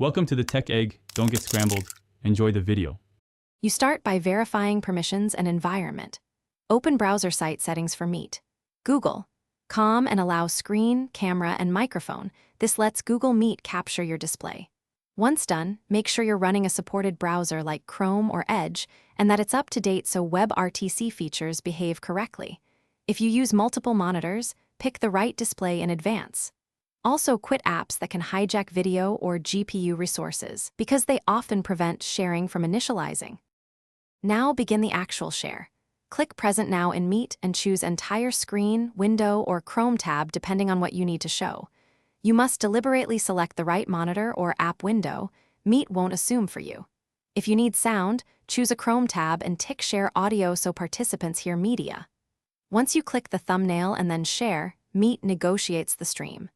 Welcome to the Tech Egg. Don't get scrambled. Enjoy the video. You start by verifying permissions and environment. Open browser site settings for Meet. Google. Calm and allow screen, camera, and microphone. This lets Google Meet capture your display. Once done, make sure you're running a supported browser like Chrome or Edge and that it's up to date so WebRTC features behave correctly. If you use multiple monitors, pick the right display in advance. Also, quit apps that can hijack video or GPU resources because they often prevent sharing from initializing. Now begin the actual share. Click Present Now in Meet and choose Entire Screen, Window, or Chrome tab depending on what you need to show. You must deliberately select the right monitor or app window. Meet won't assume for you. If you need sound, choose a Chrome tab and tick Share Audio so participants hear media. Once you click the thumbnail and then Share, Meet negotiates the stream.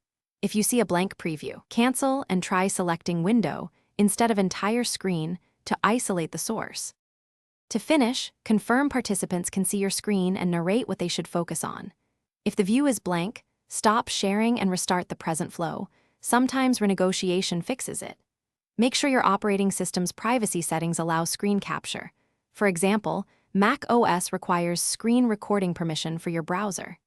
If you see a blank preview, cancel and try selecting Window instead of Entire Screen to isolate the source. To finish, confirm participants can see your screen and narrate what they should focus on. If the view is blank, stop sharing and restart the present flow. Sometimes renegotiation fixes it. Make sure your operating system's privacy settings allow screen capture. For example, macOS requires screen recording permission for your browser.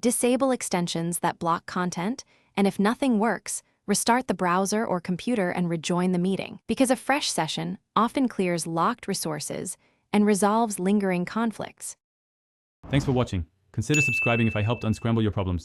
Disable extensions that block content, and if nothing works, restart the browser or computer and rejoin the meeting, because a fresh session often clears locked resources and resolves lingering conflicts. Thanks for watching. Consider subscribing if I helped unscramble your problems.